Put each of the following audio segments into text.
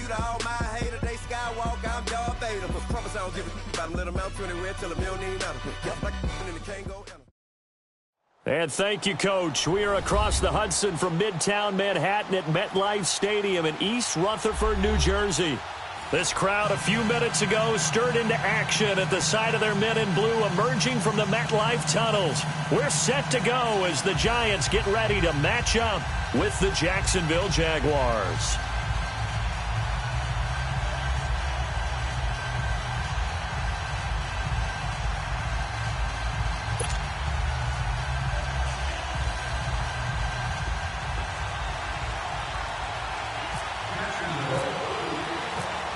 you to all my haters. They skywalk, I'm Darth Vader. But promise I don't give a about them. Let them out anywhere till a million out of them. Just like and it can't go. And thank you, Coach. We are across the Hudson from Midtown Manhattan at MetLife Stadium in East Rutherford, New Jersey. This crowd a few minutes ago stirred into action at the side of their men in blue emerging from the MetLife tunnels. We're set to go as the Giants get ready to match up with the Jacksonville Jaguars.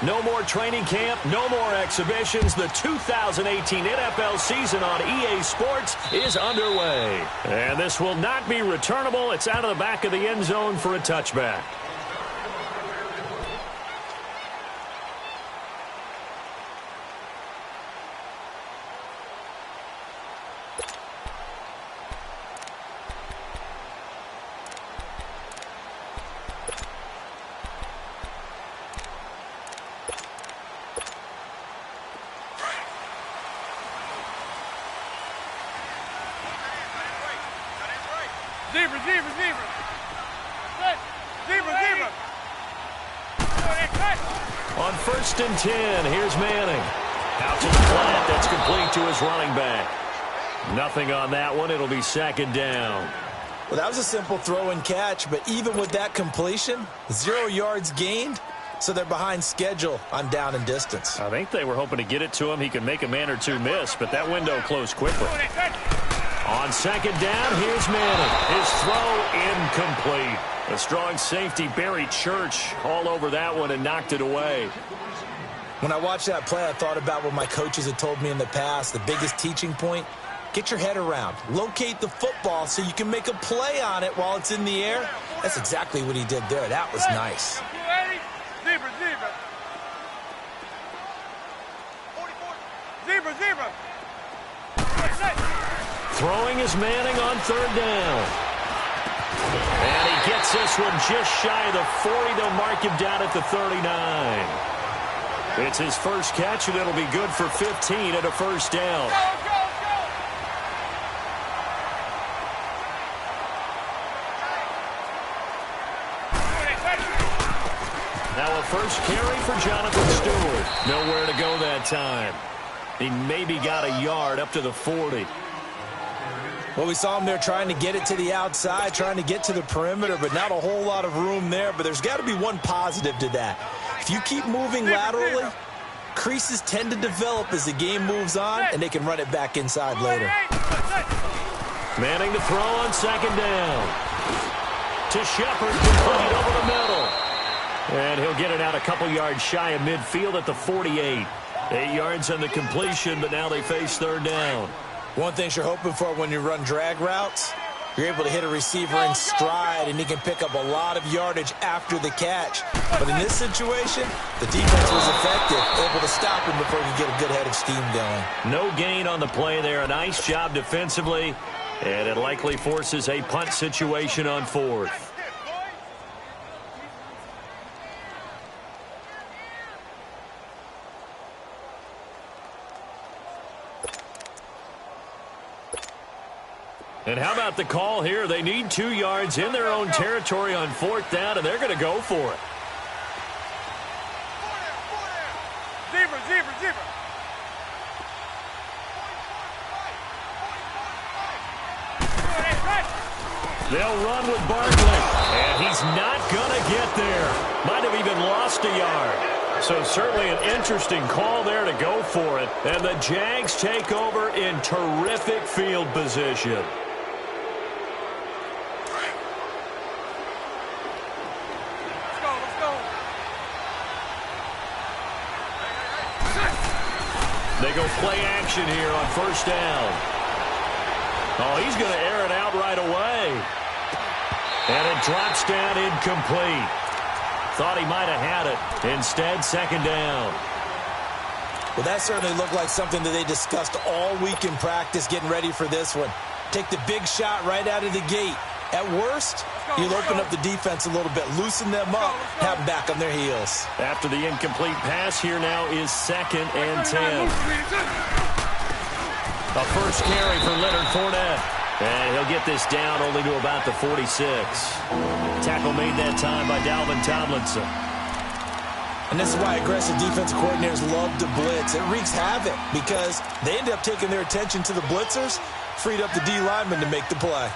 No more training camp, no more exhibitions. The 2018 NFL season on EA Sports is underway. And this will not be returnable. It's out of the back of the end zone for a touchback. On 1st and 10, here's Manning. Out to the flat, that's complete to his running back. Nothing on that one, it'll be 2nd down. Well, that was a simple throw and catch, but even with that completion, 0 yards gained, so they're behind schedule on down and distance. I think they were hoping to get it to him. He could make a man or two miss, but that window closed quickly. On 2nd down, here's Manning. His throw incomplete. A strong safety, Barry Church, all over that one and knocked it away. When I watched that play, I thought about what my coaches had told me in the past. The biggest teaching point, get your head around. Locate the football so you can make a play on it while it's in the air. That's exactly what he did there. That was nice. Throwing is Manning on 3rd down. And he gets this one just shy of the 40. They'll mark him down at the 39. It's his first catch, and it'll be good for 15 and a 1st down. Now a first carry for Jonathan Stewart. Nowhere to go that time. He maybe got a yard up to the 40. Well, we saw him there trying to get it to the outside, trying to get to the perimeter, but not a whole lot of room there. But there's got to be one positive to that. If you keep moving laterally, creases tend to develop as the game moves on, and they can run it back inside later. Manning to throw on 2nd down. To Shepard, complete over the middle. And he'll get it out a couple yards shy of midfield at the 48. 8 yards on the completion, but now they face 3rd down. One thing you're hoping for when you run drag routes, you're able to hit a receiver in stride, and he can pick up a lot of yardage after the catch. But in this situation, the defense was effective, able to stop him before he could get a good head of steam going. No gain on the play there. A nice job defensively, and it likely forces a punt situation on 4th. And how about the call here? They need 2 yards in their own territory on 4th down, and they're going to go for it. They'll run with Barkley, and he's not going to get there. Might have even lost a yard. So certainly an interesting call there to go for it. And the Jags take over in terrific field position. They go play action here on 1st down. Oh, he's going to air it out right away. And it drops down incomplete. Thought he might have had it. Instead, 2nd down. Well, that certainly looked like something that they discussed all week in practice getting ready for this one. Take the big shot right out of the gate. At worst, you'll open up the defense a little bit, loosen them up, have them back on their heels. After the incomplete pass, here now is 2nd and 10. A first carry for Leonard Fournette. And he'll get this down only to about the 46. Tackle made that time by Dalvin Tomlinson. And this is why aggressive defensive coordinators love to blitz. It wreaks havoc because they end up taking their attention to the blitzers, freed up the D lineman to make the play.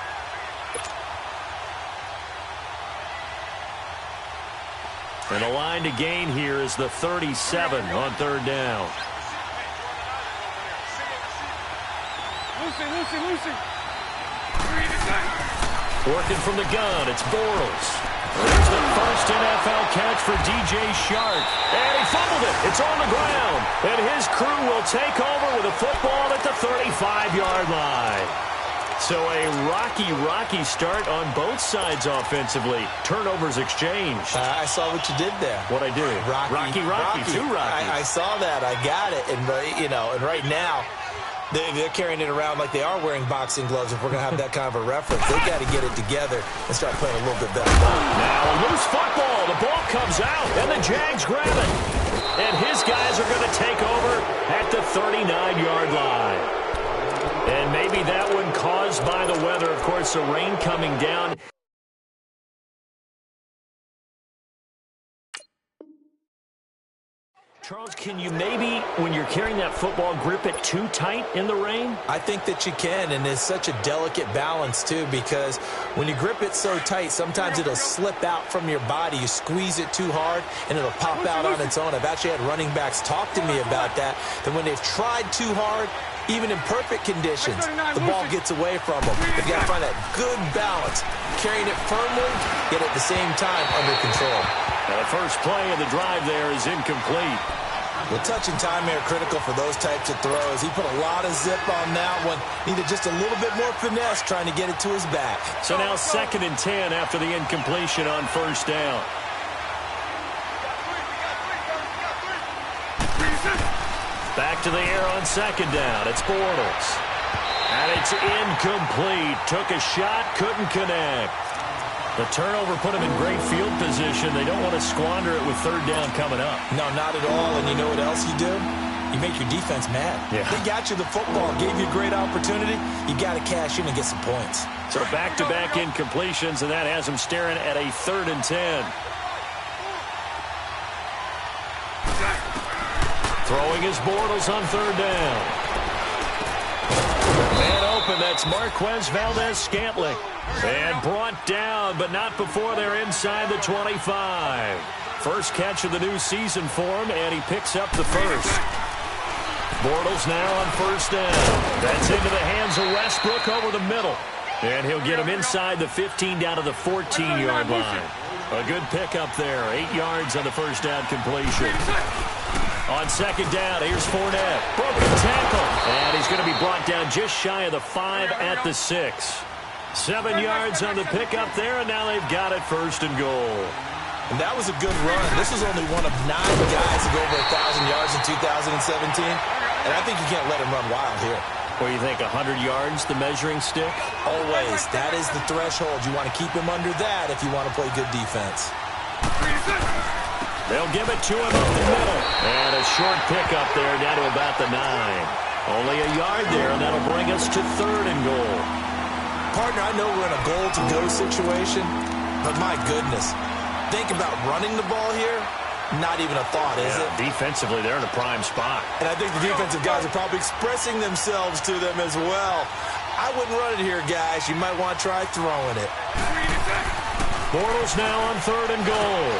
And the line to gain here is the 37 on 3rd down. Working from the gun, it's Bortles. There's the first NFL catch for DJ Shark. And he fumbled it. It's on the ground. And his crew will take over with a football at the 35-yard line. So a rocky start on both sides offensively. Turnovers exchanged. I saw what you did there. What'd I do? Rocky. Two Rockies. I saw that. I got it. And, and right now, they're carrying it around like they are wearing boxing gloves. If we're going to have that kind of a reference, they got to get it together and start playing a little bit better. Now a loose football. The ball comes out, and the Jags grab it. And his guys are going to take over at the 39-yard line. And maybe that one caused by the weather. Of course, the rain coming down. Charles, can you maybe, when you're carrying that football, grip it too tight in the rain? I think that you can, and it's such a delicate balance, too, because when you grip it so tight, sometimes it'll slip out from your body. You squeeze it too hard, and it'll pop out on its own. I've actually had running backs talk to me about that when they've tried too hard, even in perfect conditions, the ball gets away from them. They've got to find that good balance, carrying it firmly, yet at the same time under control. Now the first play of the drive there is incomplete. Well, touch and time are critical for those types of throws. He put a lot of zip on that one. Needed just a little bit more finesse trying to get it to his back. So now 2nd and 10 after the incompletion on 1st down. Back to the air on 2nd down. It's Bortles. And it's incomplete. Took a shot, couldn't connect. The turnover put him in great field position. They don't want to squander it with 3rd down coming up. No, not at all. And you know what else you do? You make your defense mad. Yeah. They got you the football, gave you a great opportunity. You got to cash in and get some points. So back-to-back incompletions, and that has him staring at a 3rd and 10. Throwing his Bortles on 3rd down. Man open, that's Marquez Valdez-Scantling. And brought down, but not before they're inside the 25. First catch of the new season for him, and he picks up the first. Bortles now on 1st down. That's into the hands of Westbrook over the middle. And he'll get him inside the 15 down to the 14-yard line. A good pickup there. 8 yards on the 1st down completion. On 2nd down, here's Fournette. Broken tackle. And he's going to be brought down just shy of the 5 at the 6. 7 yards on the pickup there, and now they've got it 1st and goal. And that was a good run. This was only one of 9 guys to go over 1,000 yards in 2017. And I think you can't let him run wild here. What do you think, 100 yards, the measuring stick? Always. That is the threshold. You want to keep him under that if you want to play good defense. They'll give it to him up the middle. And a short pickup there down to about the 9. Only a yard there, and that'll bring us to 3rd and goal. Partner, I know we're in a goal-to-go situation, but my goodness, think about running the ball here. Not even a thought, is it? Defensively, they're in a prime spot. And I think the defensive guys are probably expressing themselves to them as well. I wouldn't run it here, guys. You might want to try throwing it. Bortles now on 3rd and goal.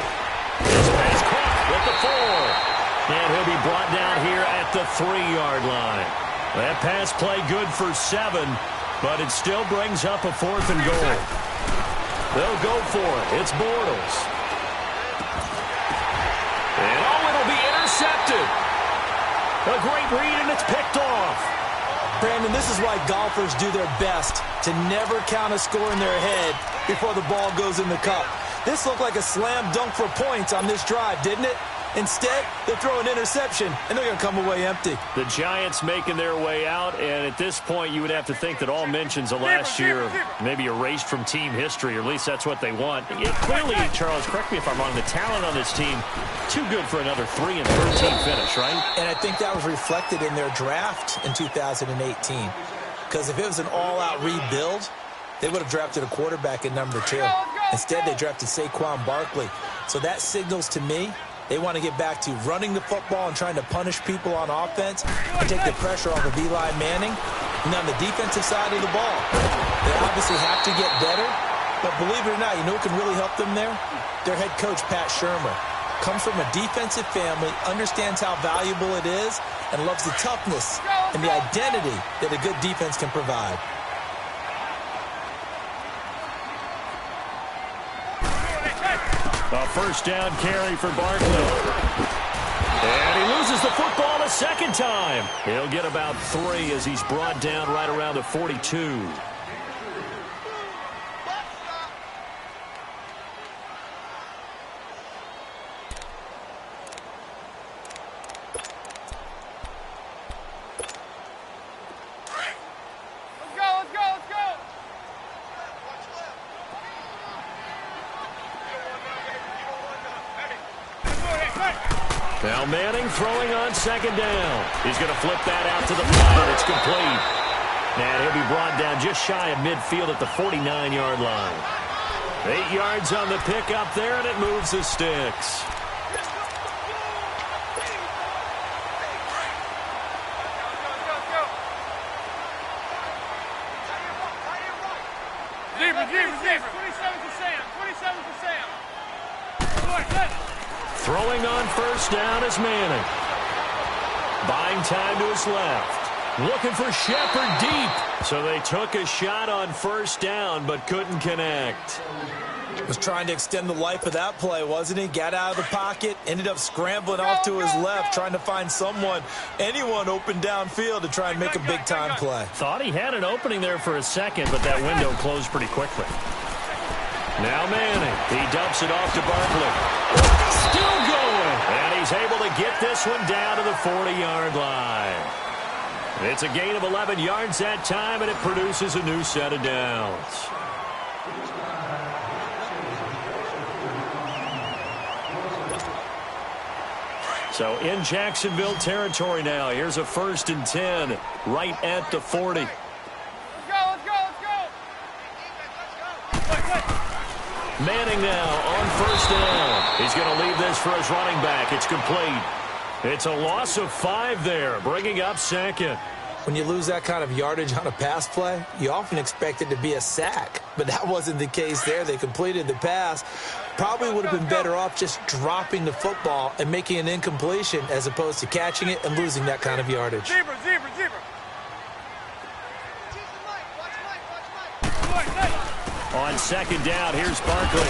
His pass caught with the 4. And he'll be brought down here at the 3-yard line. That pass play good for 7. But it still brings up a 4th and goal. They'll go for it. It's Bortles. And it'll be intercepted. A great read, and it's picked off. Brandon, this is why golfers do their best to never count a score in their head before the ball goes in the cup. This looked like a slam dunk for points on this drive, didn't it? Instead, they throw an interception, and they're going to come away empty. The Giants making their way out, and at this point, you would have to think that all mentions of last year may be erased from team history, or at least that's what they want. Clearly, Charles, correct me if I'm wrong, the talent on this team, too good for another 3-13 finish, right? And I think that was reflected in their draft in 2018. Because if it was an all-out rebuild, they would have drafted a quarterback at number 2. Instead, they drafted Saquon Barkley. So that signals to me they want to get back to running the football and trying to punish people on offense and take the pressure off of Eli Manning. And on the defensive side of the ball, they obviously have to get better. But believe it or not, you know who can really help them there? Their head coach, Pat Shurmur. Comes from a defensive family, understands how valuable it is, and loves the toughness and the identity that a good defense can provide. A first down carry for Barkley. And he loses the football a second time. He'll get about 3 as he's brought down right around the 42. Now Manning throwing on second down. He's going to flip that out to the flat, and it's complete. And he'll be brought down just shy of midfield at the 49-yard line. 8 yards on the pickup there, and it moves the sticks. Throwing on first down is Manning. Buying time to his left. Looking for Shepard deep. So they took a shot on first down but couldn't connect. Was trying to extend the life of that play, wasn't he? Got out of the pocket, ended up scrambling off to his left, trying to find anyone open downfield to try and make a big-time play. Thought he had an opening there for a second, but that window closed pretty quickly. Now Manning. He dumps it off to Barkley. Still going. And he's able to get this one down to the 40-yard line. It's a gain of 11 yards that time, and it produces a new set of downs. So in Jacksonville territory now. Here's a 1st and 10 right at the 40. Manning now on first down. He's going to leave this for his running back. It's complete. It's a loss of 5 there, bringing up second. When you lose that kind of yardage on a pass play, you often expect it to be a sack. But that wasn't the case there. They completed the pass. Probably would have been better off just dropping the football and making an incompletion as opposed to catching it and losing that kind of yardage. Zebra. On second down, here's Barkley.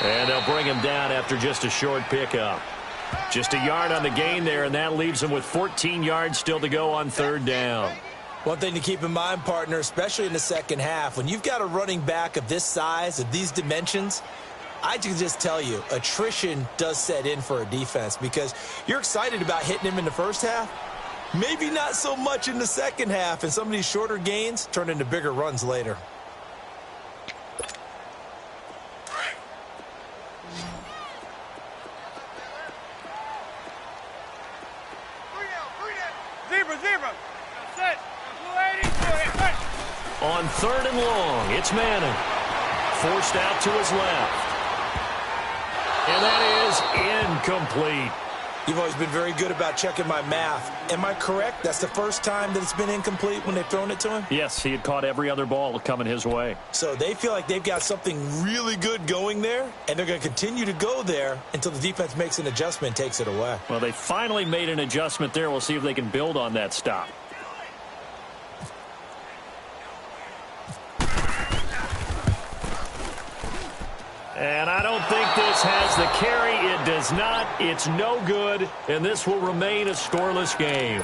And they'll bring him down after just a short pickup. Just a yard on the gain there, and that leaves him with 14 yards still to go on third down. One thing to keep in mind, partner, especially in the second half, when you've got a running back of this size, of these dimensions, I can just tell you, attrition does set in for a defense because you're excited about hitting him in the first half. Maybe not so much in the second half, and some of these shorter gains turn into bigger runs later. On third and long, it's Manning. Forced out to his left. And that is incomplete. You've always been very good about checking my math. Am I correct? That's the first time that it's been incomplete when they've thrown it to him? Yes, he had caught every other ball coming his way. So they feel like they've got something really good going there, and they're going to continue to go there until the defense makes an adjustment and takes it away. Well, they finally made an adjustment there. We'll see if they can build on that stop. And I don't think this has the carry. It does not. It's no good. And this will remain a scoreless game.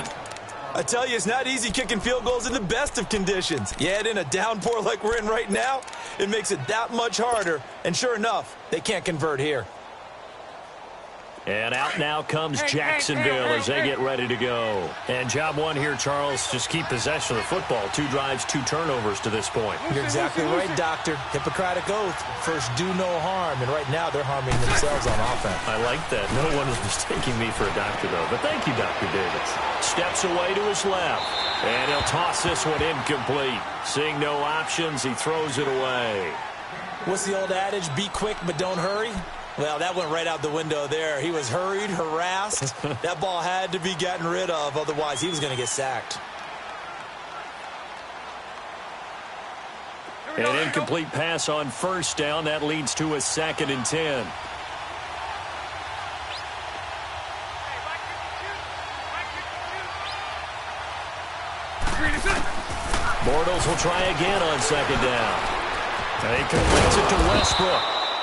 I tell you, it's not easy kicking field goals in the best of conditions. You add in a downpour like we're in right now, it makes it that much harder. And sure enough, they can't convert here. And out now comes Jacksonville as they get ready to go. And job one here, Charles, just keep possession of the football. 2 drives, 2 turnovers to this point. You're exactly right, Doctor. Hippocratic oath. First, do no harm. And right now, they're harming themselves on offense. I like that. No one is mistaking me for a doctor, though. But thank you, Dr. Davis. Steps away to his left. And he'll toss this one incomplete. Seeing no options, he throws it away. What's the old adage? Be quick, but don't hurry. Well, that went right out the window there. He was hurried, harassed. That ball had to be gotten rid of. Otherwise, he was going to get sacked. An incomplete pass on first down. That leads to a 2nd and 10. Bortles will try again on 2nd down. And he completes it to Westbrook.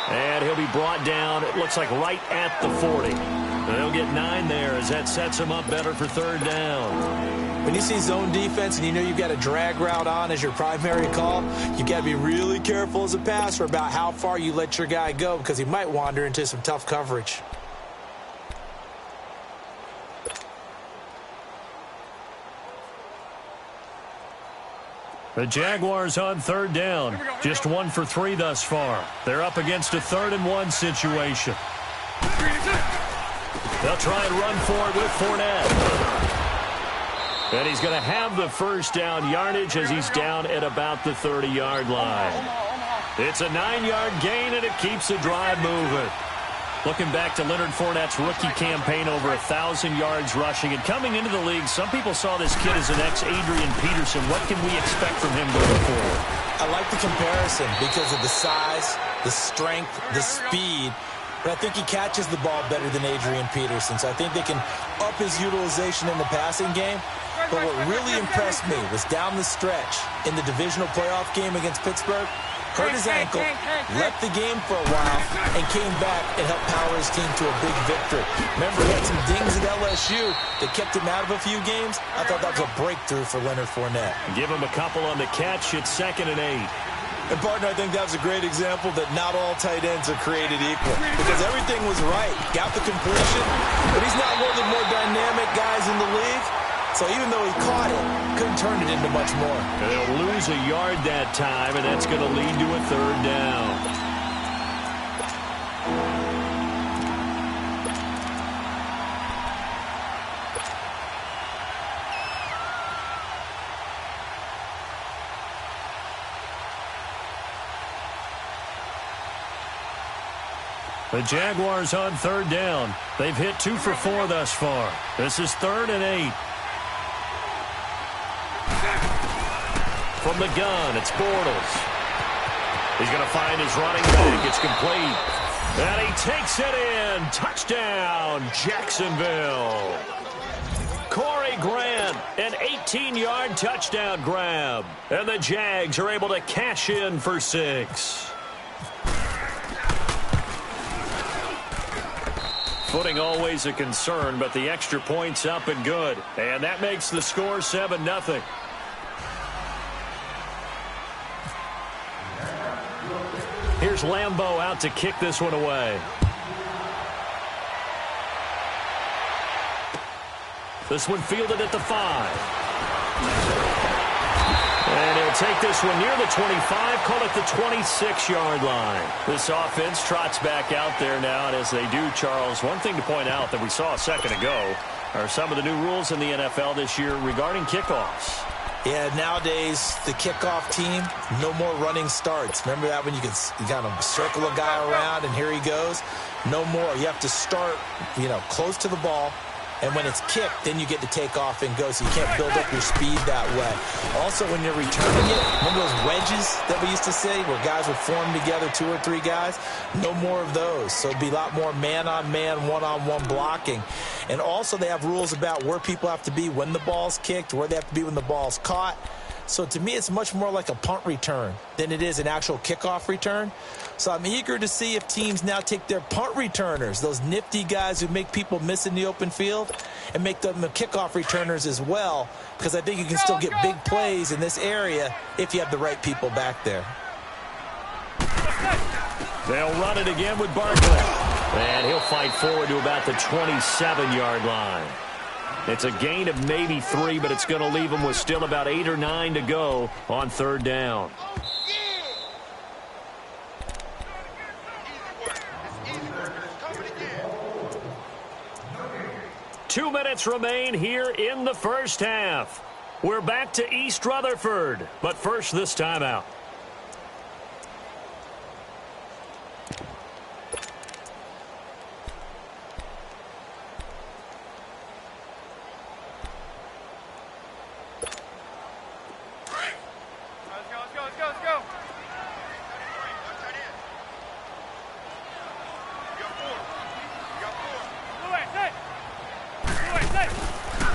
And he'll be brought down, it looks like right at the 40. And they'll get 9 there as that sets him up better for 3rd down. When you see zone defense and you know you've got a drag route on as your primary call, you got to be really careful as a passer about how far you let your guy go because he might wander into some tough coverage. The Jaguars on 3rd down. Just 1 for 3 thus far. They're up against a 3rd and 1 situation. They'll try and run for it with Fournette. And he's going to have the first down yardage as he's down at about the 30-yard line. It's a 9-yard gain, and it keeps the drive moving. Looking back to Leonard Fournette's rookie campaign, over 1,000 yards rushing. And coming into the league, some people saw this kid as an ex-Adrian Peterson. What can we expect from him going forward? I like the comparison because of the size, the strength, the speed. But I think he catches the ball better than Adrian Peterson. So I think they can up his utilization in the passing game. But what really impressed me was down the stretch in the divisional playoff game against Pittsburgh. Hurt his ankle, left the game for a while, and came back and helped power his team to a big victory. Remember, he had some dings at LSU that kept him out of a few games. I thought that was a breakthrough for Leonard Fournette. Give him a couple on the catch. It's 2nd and 8. And, partner, I think that was a great example that not all tight ends are created equal because everything was right. Got the completion, but he's not one of the more dynamic guys in the league. So even though he caught it, couldn't turn it into much more. And they'll lose a yard that time, and that's going to lead to a 3rd down. The Jaguars on 3rd down. They've hit 2 for 4 thus far. This is 3rd and 8. From the gun, it's Bortles. He's going to find his running back. It's complete. And he takes it in. Touchdown, Jacksonville. Corey Grant, an 18-yard touchdown grab. And the Jags are able to cash in for 6. Footing always a concern, but the extra point's up and good. And that makes the score 7-0. Here's Lambeau out to kick this one away. This one fielded at the 5. And he'll take this one near the 25, call it the 26-yard line. This offense trots back out there now, and as they do, Charles, one thing to point out that we saw a second ago are some of the new rules in the NFL this year regarding kickoffs. Yeah, nowadays, the kickoff team, no more running starts. Remember that when you kind of circle a guy around and here he goes? No more. You have to start, close to the ball. And when it's kicked, then you get to take off and go, so you can't build up your speed that way. Also, when you're returning it, remember those wedges that we used to say where guys would form together, 2 or 3 guys? No more of those. So it'd be a lot more man-on-man, one-on-one blocking. And also, they have rules about where people have to be when the ball's kicked, where they have to be when the ball's caught. So to me, it's much more like a punt return than it is an actual kickoff return. So I'm eager to see if teams now take their punt returners, those nifty guys who make people miss in the open field, and make them the kickoff returners as well, because I think you can still get big plays in this area if you have the right people back there. They'll run it again with Barkley. And he'll fight forward to about the 27-yard line. It's a gain of maybe 3, but it's going to leave him with still about 8 or 9 to go on third down. 2 minutes remain here in the first half. We're back to East Rutherford, but first this timeout.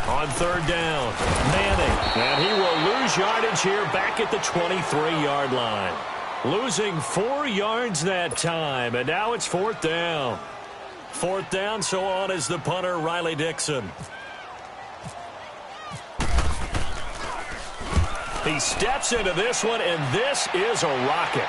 On third down, Manning, and he will lose yardage here back at the 23-yard line. Losing 4 yards that time, and now it's fourth down. Fourth down, so on is the punter, Riley Dixon. He steps into this one, and this is a rocket.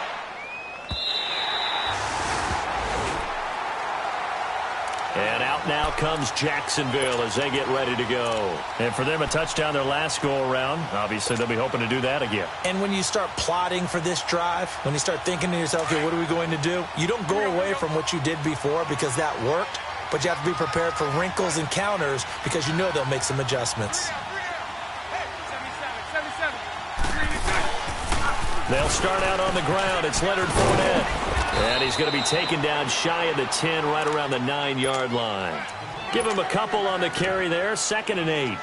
And out now comes Jacksonville as they get ready to go. And for them, a touchdown their last go-around. Obviously, they'll be hoping to do that again. And when you start plotting for this drive, when you start thinking to yourself, okay, what are we going to do? You don't go away from what you did before because that worked, but you have to be prepared for wrinkles and counters because you know they'll make some adjustments. They'll start out on the ground. It's Leonard Fournette. And he's going to be taken down shy of the 10, right around the 9-yard line. Give him a couple on the carry there, 2nd and 8.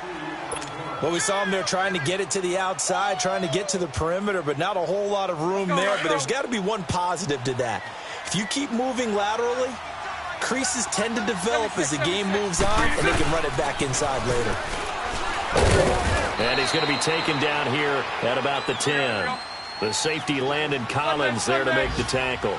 Well, we saw him there trying to get it to the outside, trying to get to the perimeter, but not a whole lot of room there. But there's got to be one positive to that. If you keep moving laterally, creases tend to develop as the game moves on, and they can run it back inside later. And he's going to be taken down here at about the 10. The safety, Landon Collins, there to make the tackle.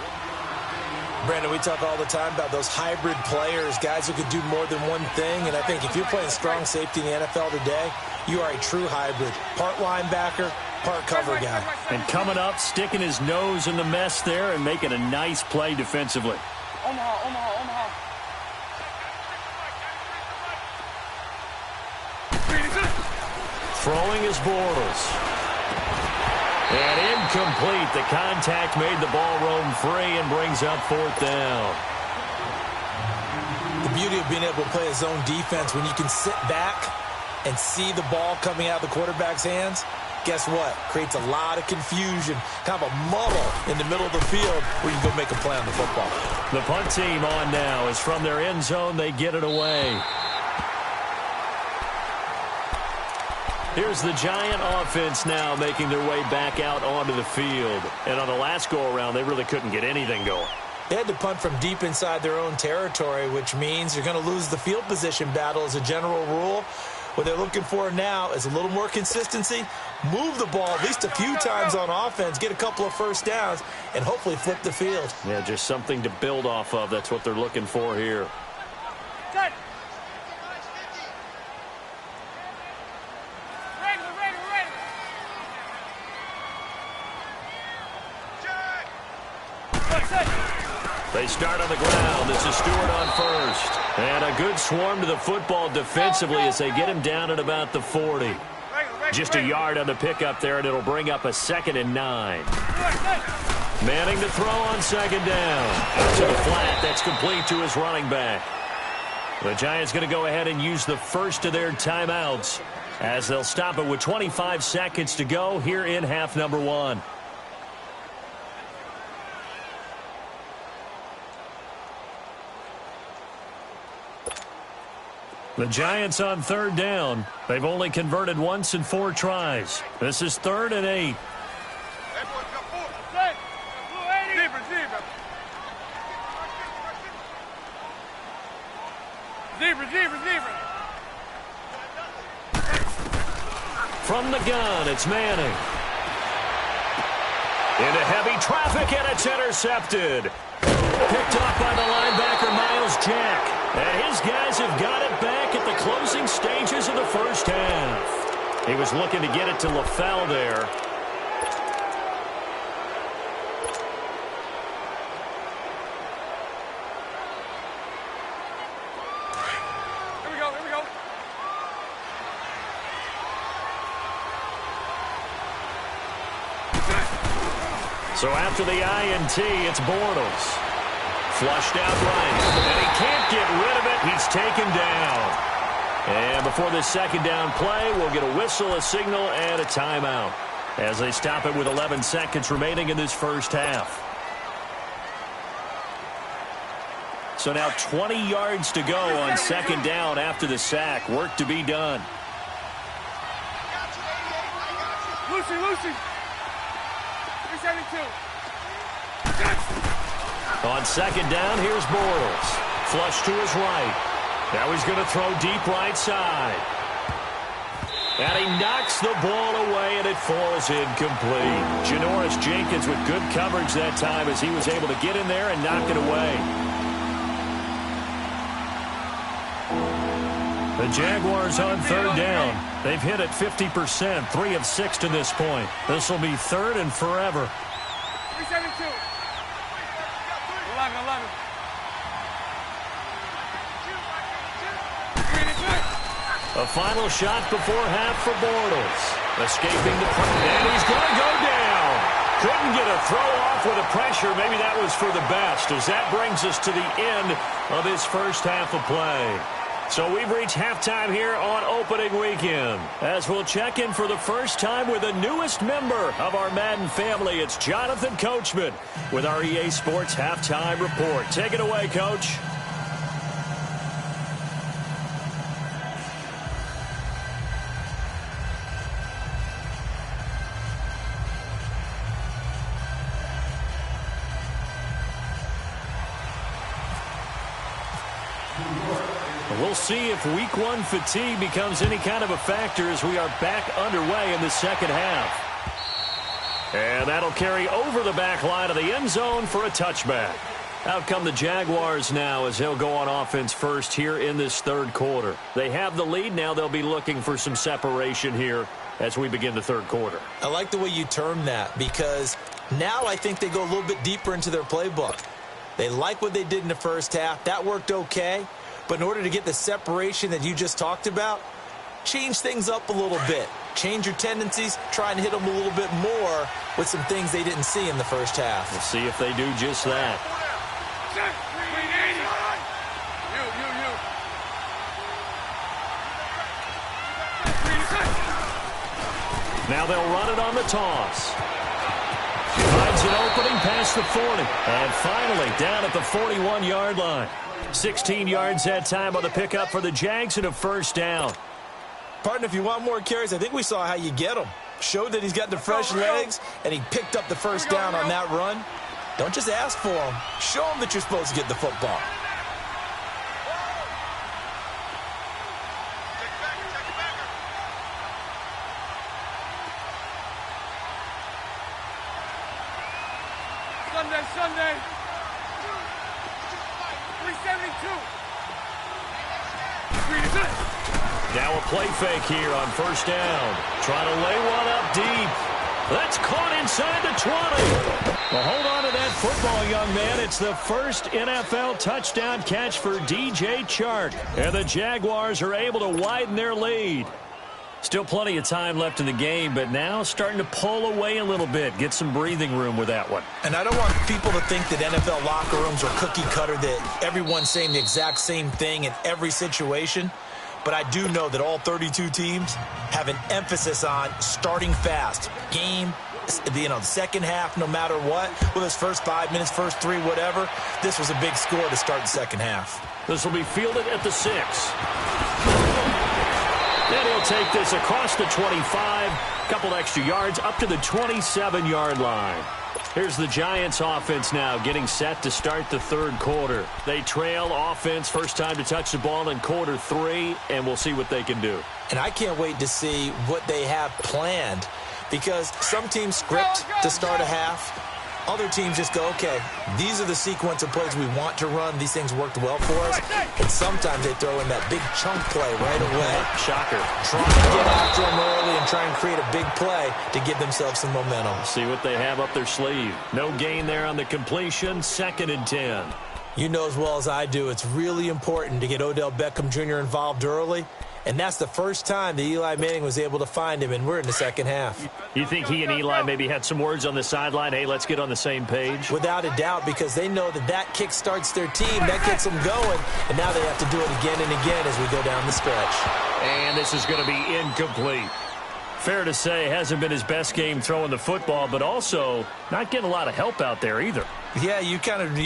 Brandon, we talk all the time about those hybrid players, guys who can do more than one thing. And I think if you're playing strong safety in the NFL today, you are a true hybrid. Part linebacker, part cover guy. And coming up, sticking his nose in the mess there and making a nice play defensively. Omaha. Throwing his Bortles. And incomplete. The contact made the ball roam free and brings up fourth down. The beauty of being able to play a zone defense when you can sit back and see the ball coming out of the quarterback's hands, guess what? Creates a lot of confusion, kind of a muddle in the middle of the field where you can go make a play on the football. The punt team on now is from their end zone. They get it away. Here's the Giant offense now making their way back out onto the field. And on the last go-around, they really couldn't get anything going. They had to punt from deep inside their own territory, which means you're going to lose the field position battle as a general rule. What they're looking for now is a little more consistency, move the ball at least a few times on offense, get a couple of first downs, and hopefully flip the field. Yeah, just something to build off of. That's what they're looking for here. They start on the ground. This is Stewart on first. And a good swarm to the football defensively as they get him down at about the 40. Just a yard on the pickup there, and it'll bring up a 2nd and 9. Manning to throw on second down. Out to the flat. That's complete to his running back. The Giants going to go ahead and use the first of their timeouts as they'll stop it with 25 seconds to go here in half number 1. The Giants on third down. They've only converted once in 4 tries. This is 3rd and 8. From the gun, it's Manning. Into heavy traffic, and it's intercepted. Picked off by the linebacker, Miles Jack. And his guys have got it back at the closing stages of the first half. He was looking to get it to LaFell there. So after the INT, it's Bortles. Flushed out right, and he can't get rid of it. He's taken down. And before this second down play, we'll get a whistle, a signal, and a timeout as they stop it with 11 seconds remaining in this first half. So now 20 yards to go on second down after the sack. Work to be done. Lucy. 372. On second down, here's Bortles. Flush to his right. Now he's going to throw deep right side. And he knocks the ball away, and it falls incomplete. Janoris Jenkins with good coverage that time as he was able to get in there and knock it away. The Jaguars on third down. They've hit it 50%, 3 of 6 to this point. This will be third and forever. 372. 11. A final shot before half for Bortles. Escaping the pressure, and he's going to go down. Couldn't get a throw off with the pressure. Maybe that was for the best, as that brings us to the end of this first half of play. So we've reached halftime here on opening weekend, as we'll check in for the first time with the newest member of our Madden family. It's Jonathan Coachman with our EA Sports Halftime Report. Take it away, Coach. We'll see if week one fatigue becomes any kind of a factor as we are back underway in the second half. And that'll carry over the back line of the end zone for a touchback. Out come the Jaguars now as they'll go on offense first here in this third quarter. They have the lead. Now they'll be looking for some separation here as we begin the third quarter. I like the way you term that, because now I think they go a little bit deeper into their playbook. They like what they did in the first half. That worked okay. But in order to get the separation that you just talked about, change things up a little bit. Change your tendencies, try and hit them a little bit more with some things they didn't see in the first half. We'll see if they do just that. Now they'll run it on the toss. Finds an opening past the 40. And finally down at the 41-yard line. 16 yards that time on the pickup for the Jags and a first down. Partner, if you want more carries, I think we saw how you get them. Showed that he's got the fresh legs, and he picked up the first down on that run. Don't just ask for them. Show them that you're supposed to get the football. Sunday. 372. Now a play fake here on first down. Trying to lay one up deep. That's caught inside the 20. Well, hold on to that football, young man. It's the first NFL touchdown catch for DJ Chark. And the Jaguars are able to widen their lead. Still plenty of time left in the game, but now starting to pull away a little bit. Get some breathing room with that one. And I don't want people to think that NFL locker rooms are cookie cutter, that everyone's saying the exact same thing in every situation. But I do know that all 32 teams have an emphasis on starting fast. Game, the second half, no matter what. Whether it's first 5 minutes, first 3, whatever. This was a big score to start the second half. This will be fielded at the 6. Then he'll take this across the 25, couple extra yards up to the 27-yard line. Here's the Giants offense now getting set to start the third quarter. They trail offense, first time to touch the ball in quarter 3, and we'll see what they can do. And I can't wait to see what they have planned, because some teams script to start a half. Other teams just go, okay, these are the sequence of plays we want to run. These things worked well for us. And sometimes they throw in that big chunk play right away. Shocker. Trying to get after them early and try and create a big play to give themselves some momentum. See what they have up their sleeve. No gain there on the completion. 2nd and 10. You know as well as I do, it's really important to get Odell Beckham Jr. involved early. And that's the first time that Eli Manning was able to find him, and we're in the second half. You think he and Eli maybe had some words on the sideline, hey, let's get on the same page? Without a doubt, because they know that that kick starts their team, that gets them going, and now they have to do it again and again as we go down the stretch. And this is going to be incomplete. Fair to say, hasn't been his best game throwing the football, but also not getting a lot of help out there either. Yeah, you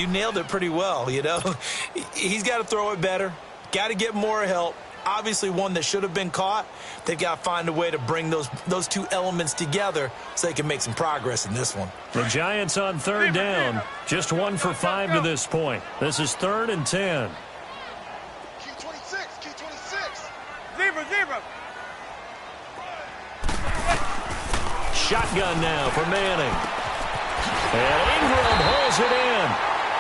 nailed it pretty well, you know. He's got to throw it better, got to get more help. Obviously one that should have been caught. They've got to find a way to bring those two elements together so they can make some progress in this one. The Giants on third down, just 1 for 5 to this point. This is 3rd and 10. Q26. Zebra. Shotgun now for Manning. And Ingram holds it in.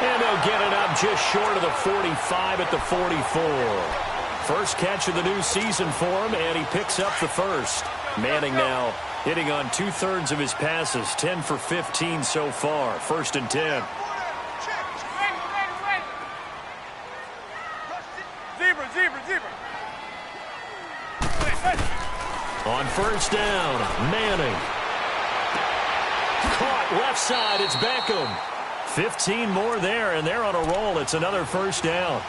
And they'll get it up just short of the 45 at the 44. First catch of the new season for him, and he picks up the first. Manning now hitting on 2/3 of his passes, 10 for 15 so far. 1st and 10. Zebra. On first down, Manning. Caught left side, it's Beckham. 15 more there, and they're on a roll. It's another first down.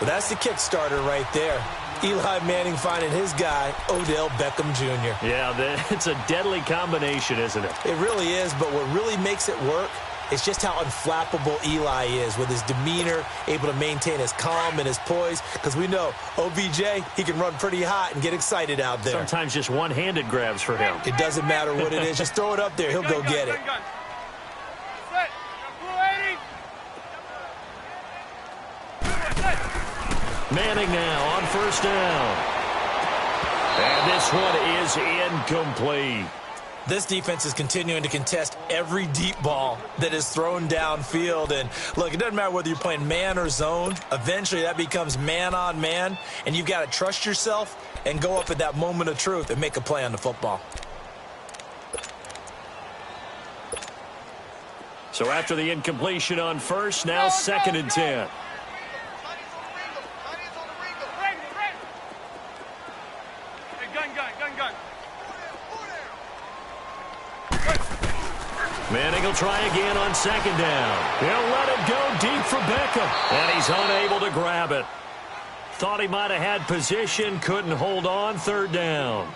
Well, that's the kickstarter right there. Eli Manning finding his guy, Odell Beckham Jr. Yeah, it's a deadly combination, isn't it? It really is, but what really makes it work is just how unflappable Eli is with his demeanor, able to maintain his calm and his poise, because we know OBJ, he can run pretty hot and get excited out there. Sometimes just one-handed grabs for him. It doesn't matter what it is. Just throw it up there. He'll go get it. Manning now on first down. And this one is incomplete. This defense is continuing to contest every deep ball that is thrown downfield. And, look, it doesn't matter whether you're playing man or zone. Eventually that becomes man on man, and you've got to trust yourself and go up at that moment of truth and make a play on the football. So after the incompletion on first, now 2nd and 10. Gun. Manning will try again on 2nd down. He'll let it go deep for Beckham. And he's unable to grab it. Thought he might have had position, couldn't hold on. 3rd down.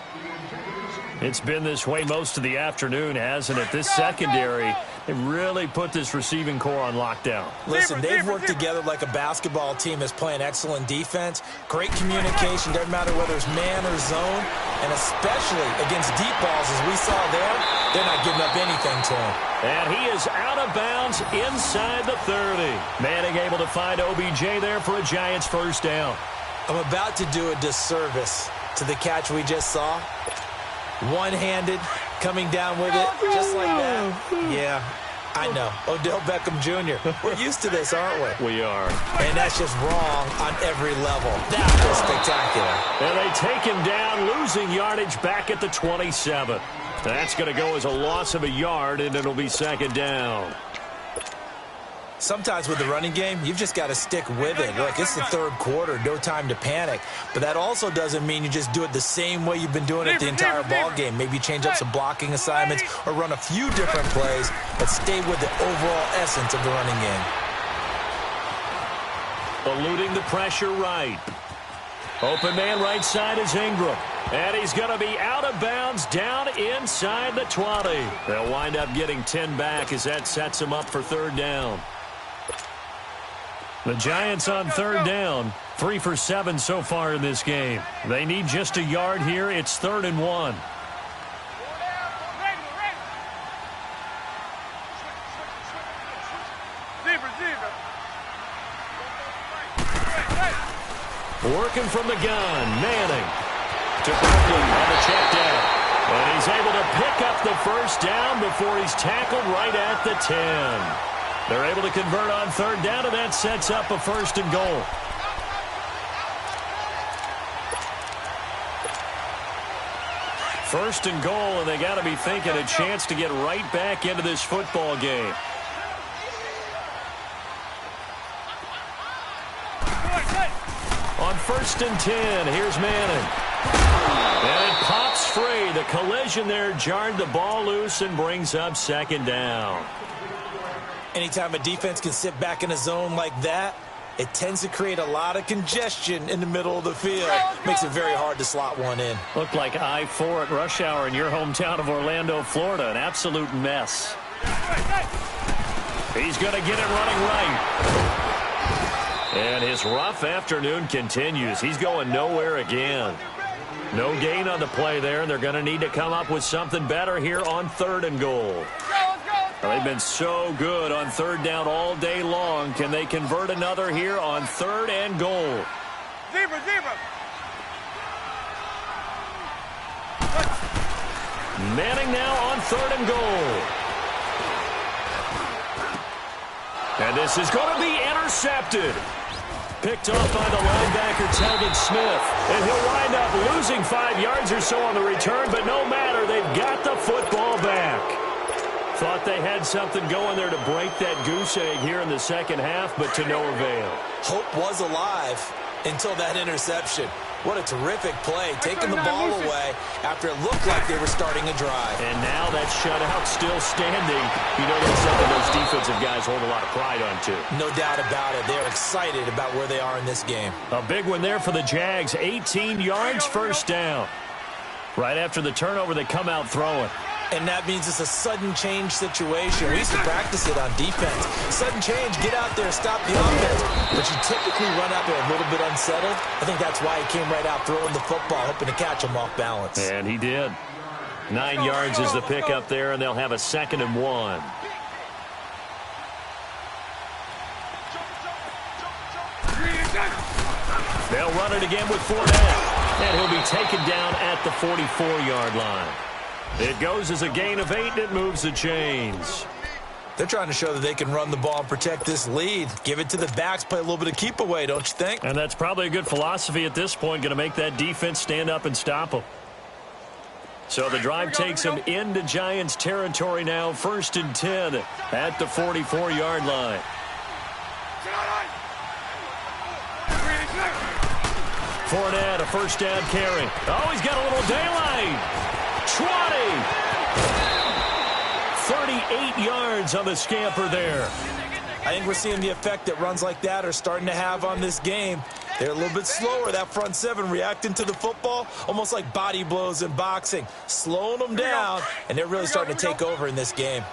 It's been this way most of the afternoon, hasn't it? This secondary, they really put this receiving core on lockdown. Listen, they've worked together like a basketball team that's playing excellent defense. Great communication, doesn't matter whether it's man or zone. And especially against deep balls, as we saw there, they're not giving up anything to him. And he is out of bounds inside the 30. Manning able to find OBJ there for a Giants first down. I'm about to do a disservice to the catch we just saw. One-handed, coming down with it, just like that. Yeah, I know. Odell Beckham Jr. We're used to this, aren't we? We are. And that's just wrong on every level. That was spectacular. And they take him down, losing yardage back at the 27. That's going to go as a loss of a yard, and it'll be 2nd down. Sometimes with the running game, you've just got to stick with it. Look, it's the 3rd quarter, no time to panic. But that also doesn't mean you just do it the same way you've been doing it the entire ball game. Maybe change up some blocking assignments or run a few different plays, but stay with the overall essence of the running game. Eluding the pressure right. Open man right side is Ingram. And he's going to be out of bounds down inside the 20. They'll wind up getting 10 back as that sets them up for 3rd down. The Giants on 3rd down, 3 for 7 so far in this game. They need just a yard here. It's 3rd and 1. Working from the gun, Manning to Brooklyn on the check down. And he's able to pick up the first down before he's tackled right at the 10. They're able to convert on 3rd down, and that sets up a 1st and goal. First and goal, and they got to be thinking a chance to get right back into this football game. On On 1st and 10, here's Manning. And it pops free. The collision there jarred the ball loose and brings up 2nd down. Anytime a defense can sit back in a zone like that, it tends to create a lot of congestion in the middle of the field. Makes it very hard to slot one in. Looked like I-4 at rush hour in your hometown of Orlando, Florida. An absolute mess. He's going to get it running right. And his rough afternoon continues. He's going nowhere again. No gain on the play there, and they're going to need to come up with something better here on 3rd and goal. Well, they've been so good on 3rd down all day long. Can they convert another here on 3rd and goal? Zebra. Manning now on 3rd and goal. And this is going to be intercepted. Picked off by the linebacker, Telvin Smith. And he'll wind up losing 5 yards or so on the return, but no matter, they've got the football back. Thought they had something going there to break that goose egg here in the second half, but to no avail. Hope was alive until that interception. What a terrific play, taking the ball away after it looked like they were starting a drive. And now that shutout still standing. You know that's something those defensive guys hold a lot of pride on, too. No doubt about it. They're excited about where they are in this game. A big one there for the Jags. 18 yards, 1st down. Right after the turnover, they come out throwing. And that means it's a sudden change situation. We used to practice it on defense. Sudden change, get out there, stop the offense. But you typically run out there a little bit unsettled. I think that's why he came right out throwing the football, hoping to catch him off balance. And he did. 9 yards is the pickup there, and they'll have a 2nd and 1. They'll run it again with Fournette. And he'll be taken down at the 44-yard line. It goes as a gain of 8, and it moves the chains. They're trying to show that they can run the ball and protect this lead. Give it to the backs, play a little bit of keep away, don't you think? And that's probably a good philosophy at this point, going to make that defense stand up and stop them. So the drive takes them into Giants territory now, 1st and 10 at the 44-yard line. Fournette, a 1st down carry. Oh, he's got a little daylight. 20. 38 yards on the scamper there. I think we're seeing the effect that runs like that are starting to have on this game. They're a little bit slower, that front 7, reacting to the football, almost like body blows in boxing, slowing them down, and they're really starting to take over in this game.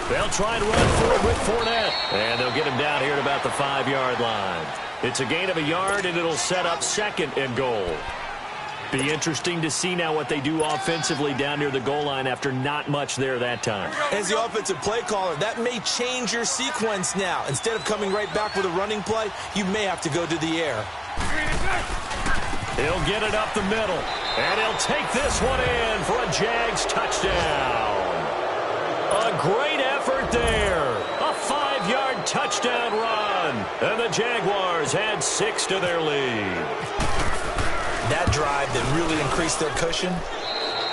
They'll try to run forward with Fournette. And they'll get him down here at about the 5-yard line. It's a gain of a yard, and it'll set up 2nd and goal. Be interesting to see now what they do offensively down near the goal line after not much there that time. As the offensive play caller, that may change your sequence now. Instead of coming right back with a running play, you may have to go to the air. He'll get it up the middle, and he'll take this one in for a Jags touchdown. A great effort there. A 5-yard touchdown run. And the Jaguars add 6 to their lead. That drive that really increased their cushion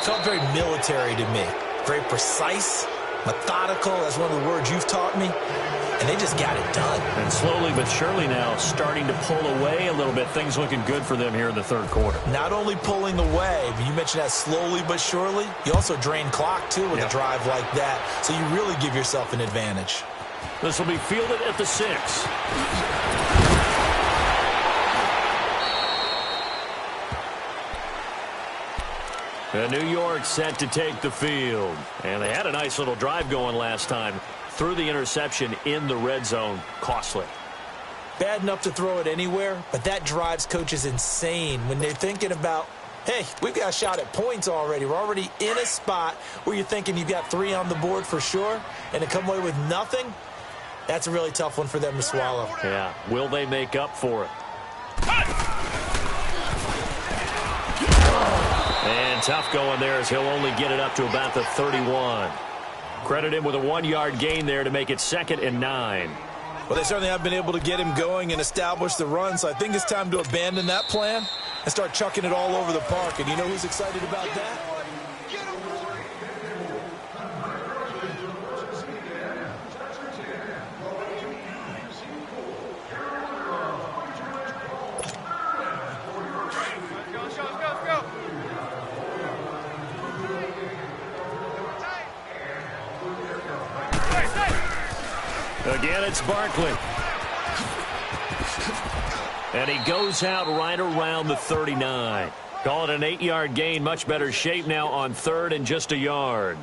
felt very military to me. Very precise, methodical, that's one of the words you've taught me. And they just got it done. And slowly but surely now starting to pull away a little bit. Things looking good for them here in the 3rd quarter. Not only pulling away, but you mentioned that slowly but surely. You also drain clock, too, with a drive like that. So you really give yourself an advantage. This will be fielded at the 6. And New York set to take the field. And they had a nice little drive going last time. Threw the interception in the red zone. Costly. Bad enough to throw it anywhere, but that drives coaches insane when they're thinking about, hey, we've got a shot at points already. We're already in a spot where you're thinking you've got 3 on the board for sure, and to come away with nothing, that's a really tough one for them to swallow. Yeah. Will they make up for it? And tough going there as he'll only get it up to about the 31. Credit him with a 1-yard gain there to make it 2nd and 9. Well, they certainly have been able to get him going and establish the run, so I think it's time to abandon that plan and start chucking it all over the park. And you know who's excited about that? Again, it's Barkley. And he goes out right around the 39. Call it an 8-yard gain. Much better shape now on third and just a yard.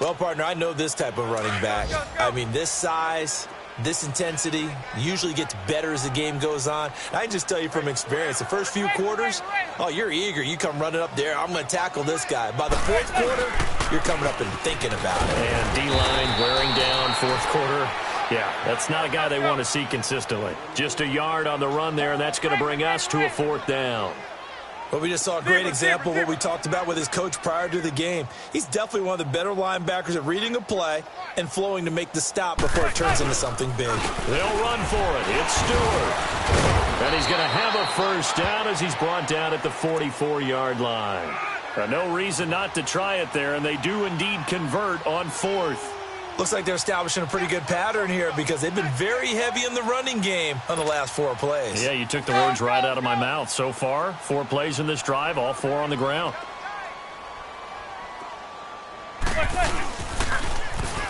Well, partner, I know this type of running back. I mean, this size, this intensity usually gets better as the game goes on. I can just tell you from experience, the first few quarters, oh, you're eager. You come running up there, I'm going to tackle this guy. By the fourth quarter, you're coming up and thinking about it. And D-line wearing down fourth quarter. Yeah, that's not a guy they want to see consistently. Just a yard on the run there, and that's going to bring us to a fourth down. Well, we just saw a great example of what we talked about with his coach prior to the game. He's definitely one of the better linebackers at reading a play and flowing to make the stop before it turns into something big. They'll run for it. It's Stewart. And he's going to have a first down as he's brought down at the 44-yard line. No reason not to try it there, and they do indeed convert on fourth. Looks like they're establishing a pretty good pattern here because they've been very heavy in the running game on the last 4 plays. Yeah, you took the words right out of my mouth. So far, 4 plays in this drive, all 4 on the ground.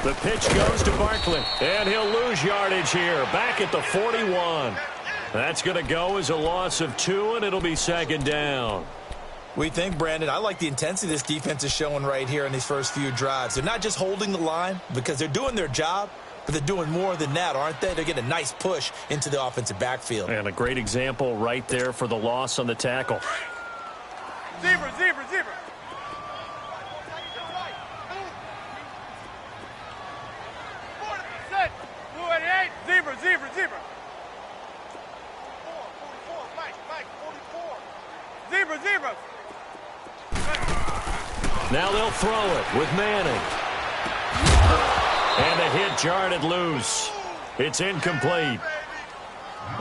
The pitch goes to Barkley, and he'll lose yardage here, back at the 41. That's going to go as a loss of 2, and it'll be second down. We think, Brandon, I like the intensity this defense is showing right here in these first few drives. They're not just holding the line because they're doing their job, but they're doing more than that, aren't they? They're getting a nice push into the offensive backfield. And a great example right there for the loss on the tackle. Zebra, zebra, zebra. Zebra, zebra, zebra. 44, Mike, 44. Zebra, zebra. Now they'll throw it with Manning. And the hit jarred it loose. It's incomplete.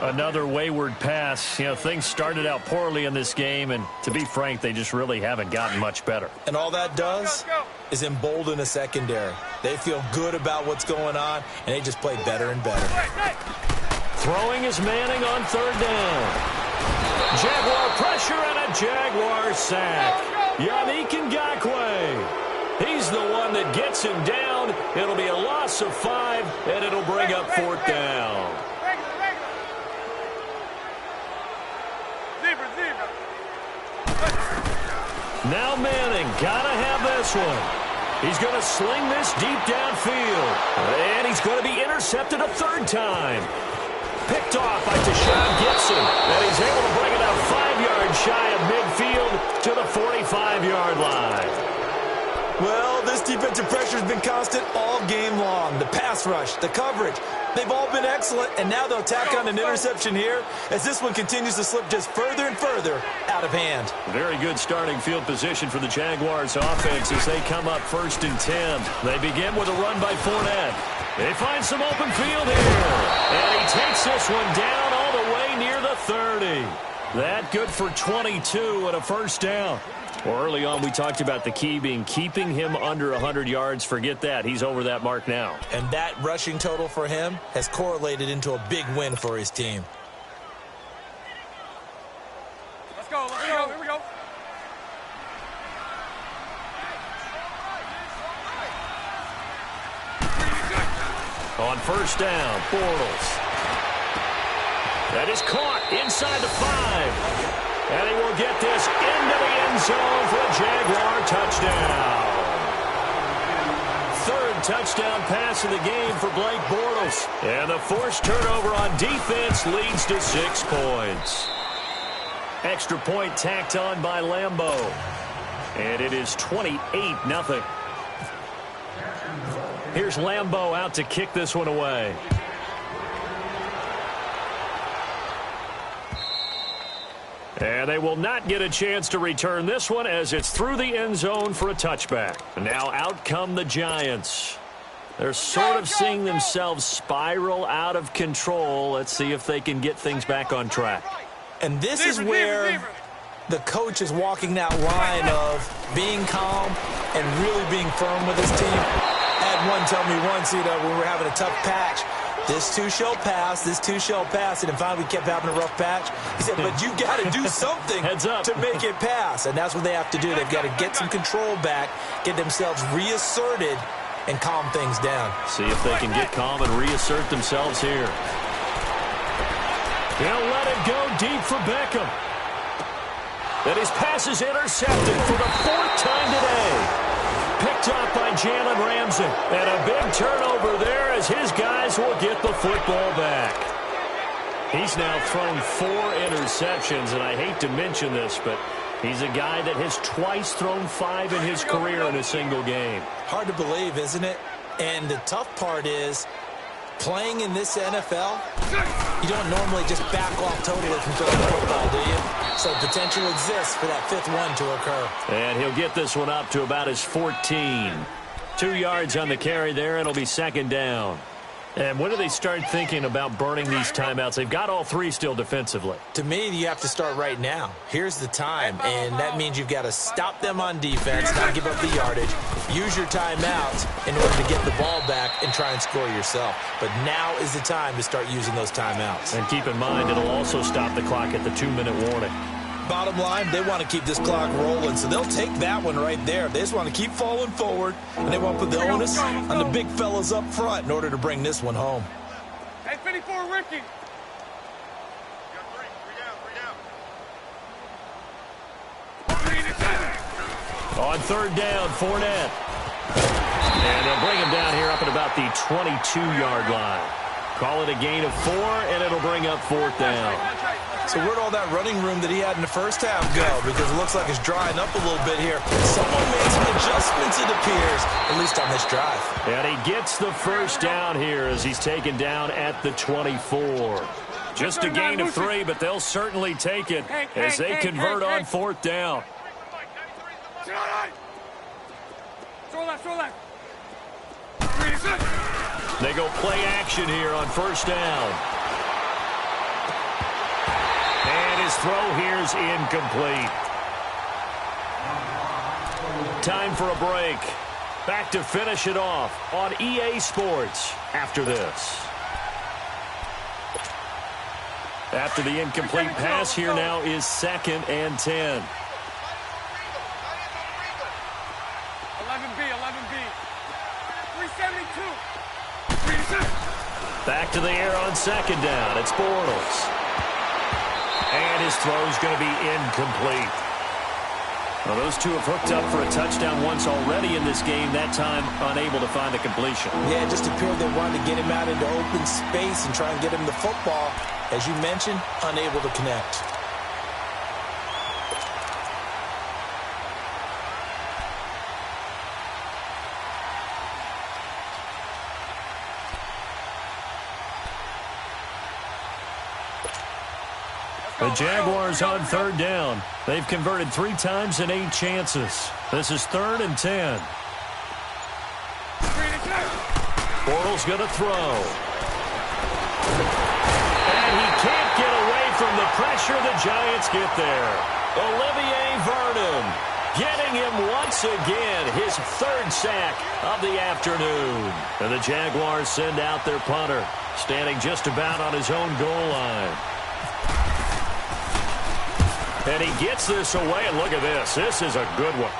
Another wayward pass. You know, things started out poorly in this game, and to be frank, they just really haven't gotten much better. And all that does is embolden the secondary. They feel good about what's going on, and they just play better and better. Throwing is Manning on third down. Jaguar pressure and a Jaguar sack. Yannick Ngakoue. He's the one that gets him down. It'll be a loss of 5, and it'll bring up fourth down. Now Manning gotta have this one. He's going to sling this deep downfield. And he's going to be intercepted a third time. Picked off by Tashawn Gibson. And he's able to bring it out 5 yards shy of midfield to the 45-yard line. Well, this defensive pressure has been constant all game long. The pass rush, the coverage, they've all been excellent, and now they'll tack on an interception here as this one continues to slip just further and further out of hand. Very good starting field position for the Jaguars offense as they come up 1st and 10. They begin with a run by Fournette. They find some open field here, and he takes this one down all the way near the 30. That good for 22 and a first down. Well, early on, we talked about the key being keeping him under 100 yards. Forget that. He's over that mark now. And that rushing total for him has correlated into a big win for his team. Let's go. Here we go. On first down, Bortles. That is caught inside the 5. And he will get this into the end zone for a Jaguar touchdown. 3rd touchdown pass of the game for Blake Bortles. And the forced turnover on defense leads to 6 points. Extra point tacked on by Lambeau. And it is 28-0. Here's Lambeau out to kick this one away. And they will not get a chance to return this one as it's through the end zone for a touchback. Now out come the Giants. They're sort of seeing themselves spiral out of control. Let's see if they can get things back on track. And this is where the coach is walking that line of being calm and really being firm with his team. I had one tell me once, when we were having a tough patch, this too shall pass, this too shall pass. And then finally we kept having a rough patch. He said, but you got to do something to make it pass. And that's what they have to do. They've got to get some control back, get themselves reasserted, and calm things down. See if they can get calm and reassert themselves here. He'll let it go deep for Beckham. And his pass is intercepted for the 4th time today. Picked up by Jalen Ramsey. And a big turnover there as his guys will get the football back. He's now thrown 4 interceptions, and I hate to mention this, but he's a guy that has twice thrown 5 in his career in a single game. Hard to believe, isn't it? And the tough part is, playing in this NFL, you don't normally just back off totally from throwing the football, do you? So potential exists for that 5th one to occur. And he'll get this one up to about his 14. 2 yards on the carry there, and it'll be 2nd down. And when do they start thinking about burning these timeouts? They've got all 3 still defensively. To me, you have to start right now. Here's the time, and that means you've got to stop them on defense, not give up the yardage, use your timeouts in order to get the ball back and try and score yourself. But now is the time to start using those timeouts. And keep in mind, it'll also stop the clock at the 2-minute warning. Bottom line, they want to keep this clock rolling, so they'll take that one right there. They just want to keep falling forward, and they want to put the onus on the big fellas up front in order to bring this one home. Hey, 54, Ricky. On 3rd down, Fournette. And they'll bring him down here up at about the 22-yard line. Call it a gain of 4, and it'll bring up 4th down. So where'd all that running room that he had in the first half go? Because it looks like it's drying up a little bit here. Someone made some adjustments, it appears, at least on this drive. And he gets the 1st down here as he's taken down at the 24. Just a gain of 3, but they'll certainly take it as they convert on 4th down. They go play action here on 1st down. And his throw here's incomplete. Time for a break. Back to finish it off on EA Sports after this. After the incomplete pass, here now is 2nd and 10. 11B, 11B. 372. Back to the air on 2nd down. It's Bortles. And his throw's going to be incomplete. Well, those two have hooked up for a touchdown once already in this game, that time unable to find the completion. Yeah, it just appeared they wanted to get him out into open space and try and get him the football. As you mentioned, unable to connect. The Jaguars on 3rd down. They've converted 3 times in 8 chances. This is 3rd and 10. Bortles going to throw. And he can't get away from the pressure. The Giants get there. Olivier Vernon getting him once again, his 3rd sack of the afternoon. And the Jaguars send out their punter, standing just about on his own goal line. And he gets this away, and look at this. This is a good one.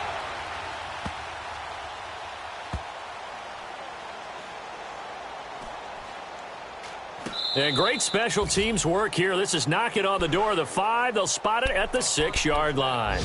And great special teams work here. This is knocking on the door of the 5. They'll spot it at the 6-yard line.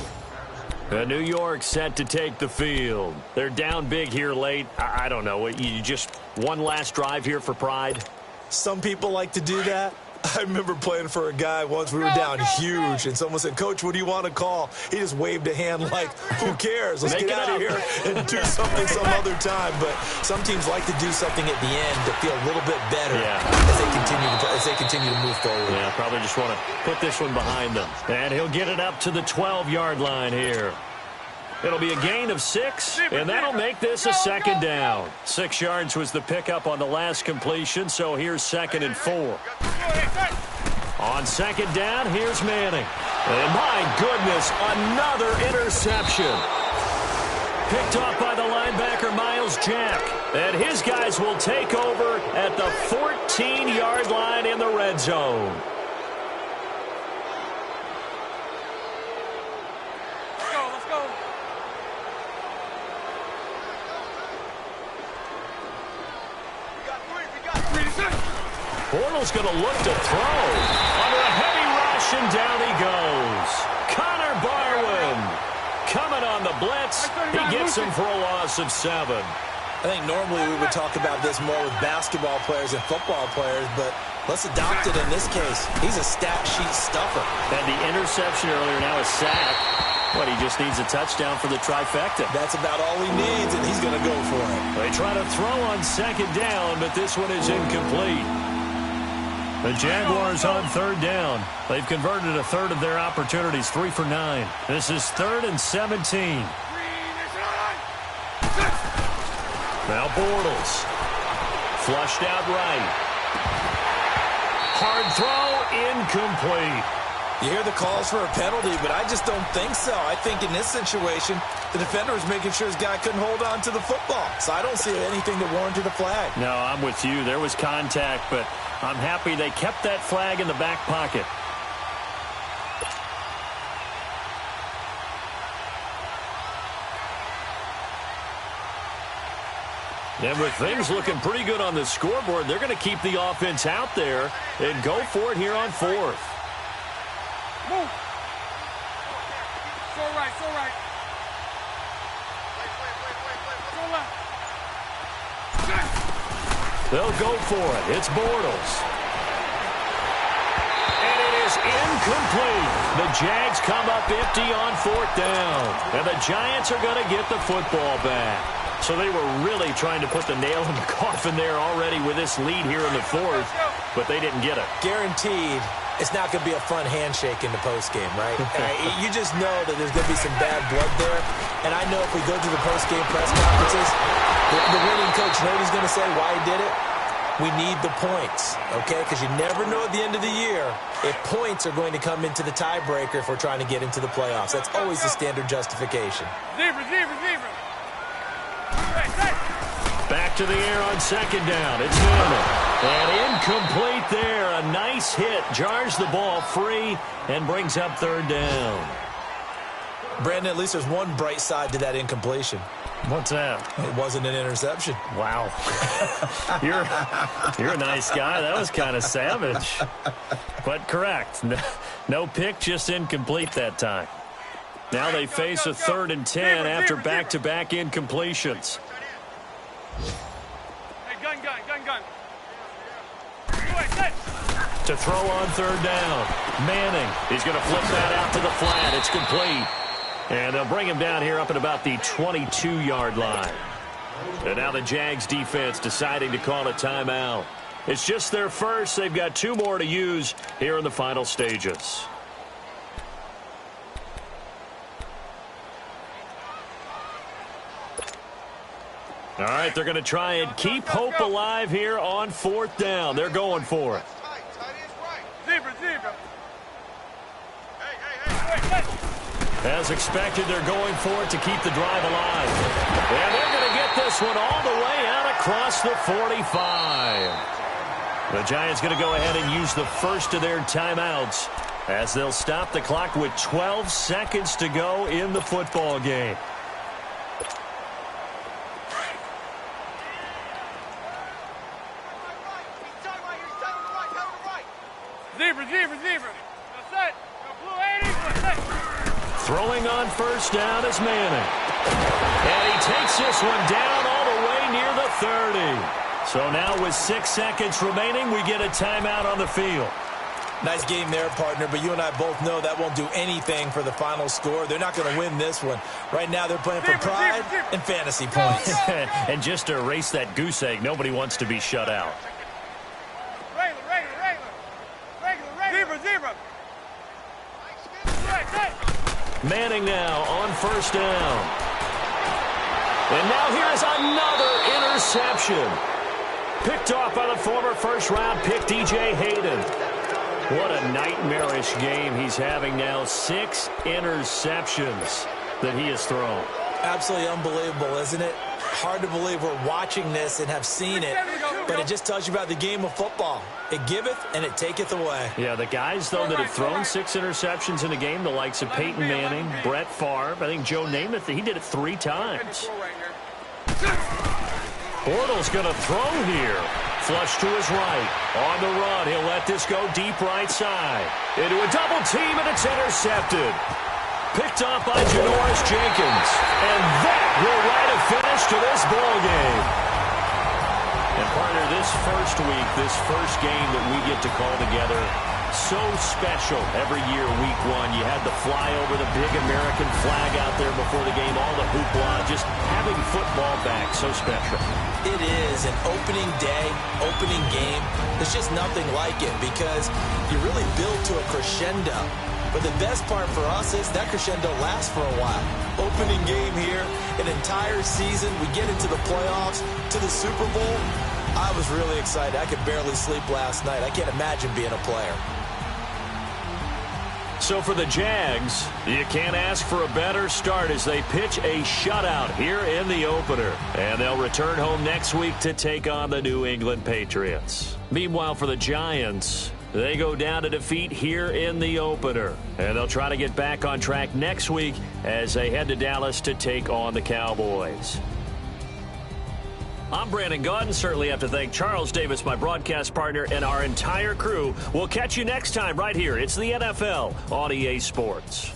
New York set to take the field. They're down big here late. I don't know. You just one last drive here for pride? Some people like to do that. I remember playing for a guy once. We were down huge, and someone said, "Coach, what do you want to call?" He just waved a hand like, who cares? Let's get out of here and do something some other time. But some teams like to do something at the end to feel a little bit better as they continue to move forward. Yeah, probably just want to put this one behind them. And he'll get it up to the 12-yard line here. It'll be a gain of 6, and that'll make this a 2nd down. 6 yards was the pickup on the last completion, so here's 2nd and 4. On 2nd down, here's Manning. And my goodness, another interception. Picked off by the linebacker, Miles Jack. And his guys will take over at the 14-yard line in the red zone. Bortles going to look to throw. Under a heavy rush, and down he goes. Connor Barwin coming on the blitz. He gets him for a loss of 7. I think normally we would talk about this more with basketball players and football players, but let's adopt it in this case. He's a stat sheet stuffer. And the interception earlier, now a sack. But he just needs a touchdown for the trifecta. That's about all he needs, and he's going to go for it. They try to throw on 2nd down, but this one is incomplete. The Jaguars on 3rd down. They've converted a third of their opportunities, 3 for 9. This is 3rd and 17. Now Bortles. Flushed out right. Hard throw, incomplete. You hear the calls for a penalty, but I just don't think so. I think in this situation, the defender was making sure his guy couldn't hold on to the football. So I don't see anything that warranted a flag. No, I'm with you. There was contact, but I'm happy they kept that flag in the back pocket. And with things looking pretty good on the scoreboard, they're going to keep the offense out there and go for it here on 4th. Move. So right, so right. So left. They'll go for it. It's Bortles. And it is incomplete. The Jags come up empty on 4th down. And the Giants are going to get the football back. So they were really trying to put the nail in the coffin there already with this lead here in the 4th, but they didn't get it. Guaranteed it's not going to be a fun handshake in the postgame, right? You just know that there's going to be some bad blood there. And I know if we go to the postgame press conferences, the winning coach, you know what he's going to say, why he did it? We need the points, okay? Because you never know at the end of the year if points are going to come into the tiebreaker if we're trying to get into the playoffs. That's always the standard justification. Zebra. Back to the air on 2nd down. It's Newman. And incomplete there. A nice hit. Jars the ball free and brings up 3rd down. Brandon, at least there's one bright side to that incompletion. What's that? It wasn't an interception. Wow. You're a nice guy. That was kind of savage. But correct. No pick, just incomplete that time. Now they face a 3rd and 10 after back-to-back incompletions. Hey, gun. To throw on 3rd down. Manning. He's going to flip that out to the flat. It's complete. And they'll bring him down here up at about the 22-yard line. And now the Jags defense deciding to call a timeout. It's just their first. They've got 2 more to use here in the final stages. All right, they're going to try and keep hope alive here on 4th down. They're going for it. Zebra. As expected, they're going for it to keep the drive alive. And they're going to get this one all the way out across the 45. The Giants going to go ahead and use the first of their timeouts as they'll stop the clock with 12 seconds to go in the football game. Zebra. Set. Blue 80. Set. Throwing on 1st down is Manning. And he takes this one down all the way near the 30. So now with 6 seconds remaining, we get a timeout on the field. Nice game there, partner, but you and I both know that won't do anything for the final score. They're not going to win this one. Right now they're playing for pride and fantasy points. And just to erase that goose egg, nobody wants to be shut out. Zebra. Manning now on 1st down. And now here's another interception. Picked off by the former 1st-round pick, DJ Hayden. What a nightmarish game he's having now. 6 interceptions that he has thrown. Absolutely unbelievable, isn't it? Hard to believe we're watching this and have seen it, but it just tells you about the game of football. It giveth and it taketh away. Yeah, the guys, though, that have thrown 6 interceptions in a game, the likes of Peyton Manning, Brett Favre, I think Joe Namath, he did it 3 times. Bortles going to throw here. Flush to his right. On the run, he'll let this go deep right side. Into a double team, and it's intercepted. Picked off by Janoris Jenkins. And that will write a finish to this ball game. And partner, this first week, this first game that we get to call together, so special every year, week one. You had the flyover, the big American flag out there before the game, all the hoopla, just having football back, so special. It is an opening day, opening game. There's just nothing like it because you really build to a crescendo. But the best part for us is that crescendo lasts for a while. Opening game here, an entire season. We get into the playoffs, to the Super Bowl. I was really excited. I could barely sleep last night. I can't imagine being a player. So for the Jags, you can't ask for a better start as they pitch a shutout here in the opener. And they'll return home next week to take on the New England Patriots. Meanwhile, for the Giants, they go down to defeat here in the opener. And they'll try to get back on track next week as they head to Dallas to take on the Cowboys. I'm Brandon Gaudin. Certainly have to thank Charles Davis, my broadcast partner, and our entire crew. We'll catch you next time right here. It's the NFL on EA Sports.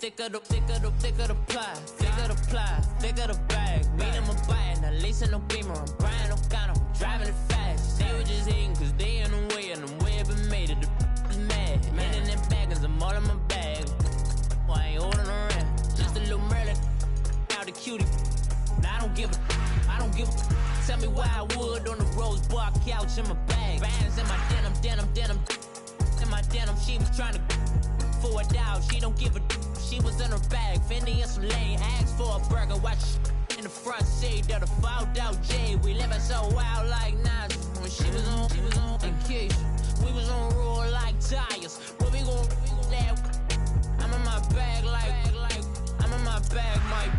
Thicker the ply, thicker the bag. Mean I'm a buyer, not leasing no beamer. I'm buying no gun, I'm driving it fast. They were just hating cause they in the way, and the way I've been made it, the is mad. Man in them baggins, I'm all in my bag. Well, I ain't holding around, just a little Merlin, out the cutie. Now I don't give a, tell me why I would on the rose bar couch in my bag. Bands in my denim, in my denim, she was trying to for a doubt, she don't give a. She was in her bag, Fendi and some lane. Asked for a burger, watch in the front seat of the fouled out J. We living so wild like Nas. When she was on vacation, we was on roll like tires. Where we gon' that? I'm in my bag like I'm in my bag, Mike.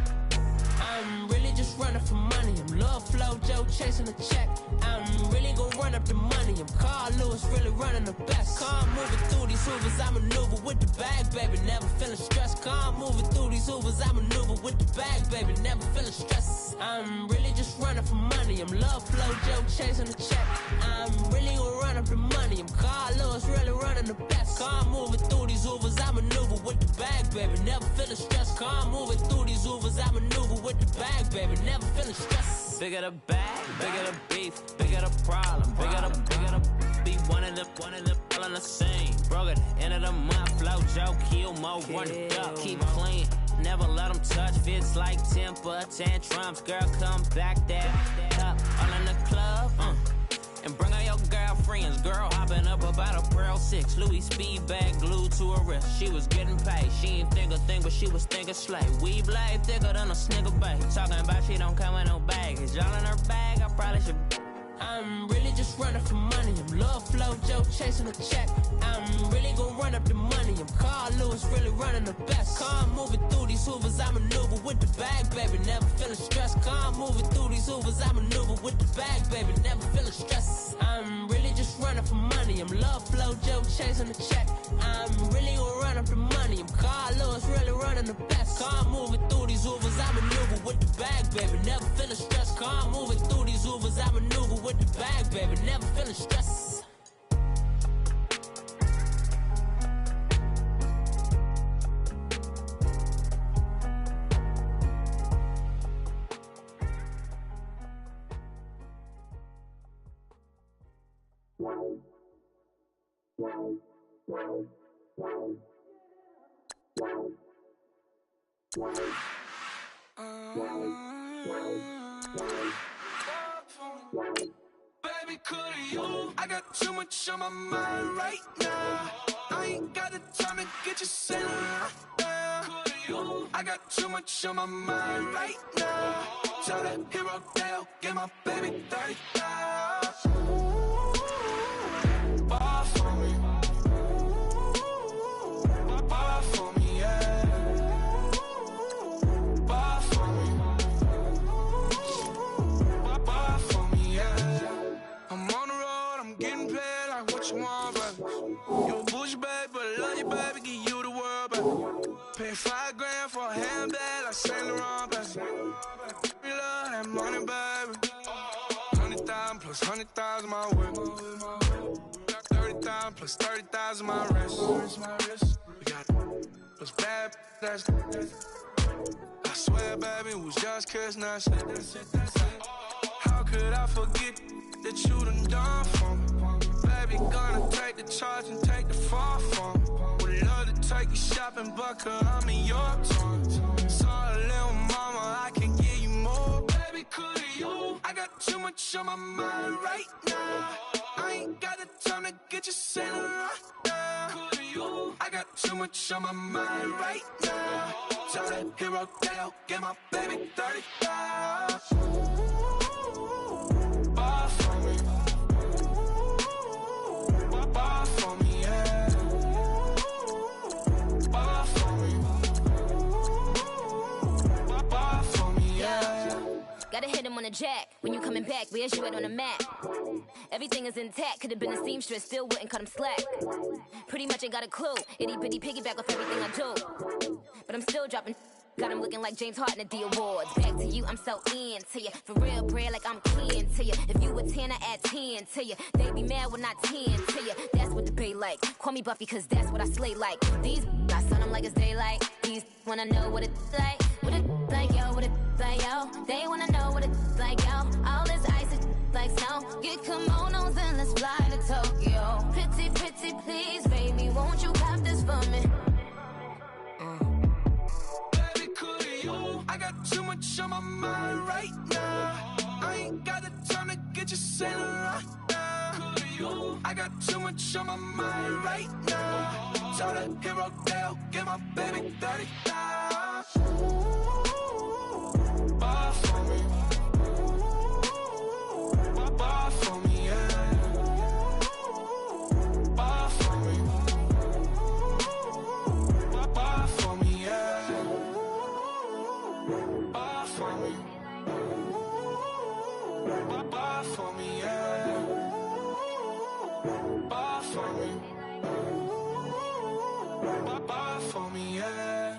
I'm really just running for money. I'm Love Flow Joe chasing a check. I'm really gon' run up the money. I'm Carl Lewis, really running the best. Car moving through these hoovers, I maneuver with the bag, baby. Never feeling stressed. Car moving through these hoovers, I maneuver with the bag, baby. Never feeling stressed. I'm really just running for money. I'm Love Flow Joe chasing a check. I'm really gon' run up the money. I'm Carl Lewis, really running the best. Car moving through these hoovers, I maneuver with the bag, baby. Never feeling stressed. Car moving through these hoovers, I maneuver with the bag, baby. Never feeling stressed. Bigger the bag, bigger the beef, bigger the problem, bigger the be one of the all in the same. Broke at the end of the month, flow Joe, kill mo, run it up, keep clean. Never let them touch, fits like temper tantrums. Girl, come back that up, all in the club, and bring out your girlfriends. Girl hopping up about a Pearl 6 Louis speed bag glued to her wrist. She was getting paid, she ain't think a thing, but she was thinking slay. We blade thicker than a snicker bag. Talking about she don't come with no baggage. All in her bag, I probably should. I'm really just running for money. I'm Love Flow Joe chasing a check. I'm really gon' run up the money. I'm Carl Lewis, really running the best. Car moving through these hoovers, I maneuver with the bag, baby. Never feeling stressed. Car moving through these hoovers, I maneuver with the bag, baby. Never feeling stressed. I'm really just running for money. I'm Love Flow Joe chasing a check. I'm really gon' run up the money. I'm Carl Lewis, really running the best. Car moving through these hoovers, I maneuver with the bag, baby. Never feeling stressed. Car moving through these hoovers, I maneuver with the bag, baby. Never feeling stressed. Baby, could you? I got too much on my mind right now. I ain't got the time to get you sitting down. I got too much on my mind right now. Tell that hero Dale, get my baby 30,000. Ball for me. Ball for me, yeah. Ball for me. Ball for me, yeah. I'm on the road, I'm getting paid like what you want, baby. You a bougie, baby, but I love you, baby, give you the world, baby. Pay $5 for a handbag like Saint Laurent, baby. We love that money, baby. 100,000 plus 100,000 my whip. 30,000 plus 30,000 my wrist. We got plus bad, that's I swear, baby, it was just kiss, that's it. How could I forget that you done for me? Baby, gonna take the charge and take the fall from me. Would love to take you shopping, but cause I'm in your town. Sorry, little mama, I can give you more. Baby, could you? I got too much on my mind right now. I ain't got the time to get you sitting right now. Could you? I got too much on my mind right now. Tell that hero Dale, get my baby 30,000. Ball for me. Ball for me, yeah. Ball for me. Ball for me, yeah. Gotta hit him on the jack. When you coming back, where's you at on the map? Everything is intact. Could've been a seamstress, still wouldn't cut him slack. Pretty much ain't got a clue. Itty bitty piggyback off everything I do. But I'm still dropping. Got him looking like James Harden at the awards. Back to you, I'm so into you. For real, bread, like I'm kin to you. If you a 10, I add 10 to you. They be mad when I 10 to you. That's what the bay like. Call me Buffy, cause that's what I slay like. These I son them like it's daylight. These wanna know what it's like. What it like, yo, what it like, yo. They wanna know what it's like, yo. All this ice is like snow. Get kimonos and let's fly to Tokyo. Pretty, pretty, please, baby, won't you pop this for me? I got too much on my mind right now. I ain't got the time to get you sitting right now. I got too much on my mind right now. Tell that hero Dale, get my baby 30,000. Ball for me. Ball for me, yeah. Ball for me. Ball for me, yeah. Ball for me. Ball for me, yeah. Ball for me. Ball for me, yeah.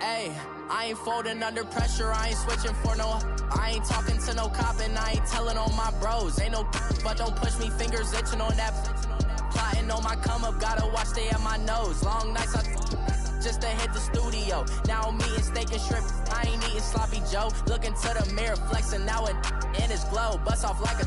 Hey, I ain't folding under pressure, I ain't switching for no. I ain't talking to no cop and I ain't telling on my bros. Ain't no but don't push me, fingers itching on that. Plotting on my come up, gotta watch stay at my nose. Long nights just to hit the studio. Now I'm eating steak and shrimp, I ain't eating sloppy Joe. Looking to the mirror, flexing now it in his glow. Bust off like a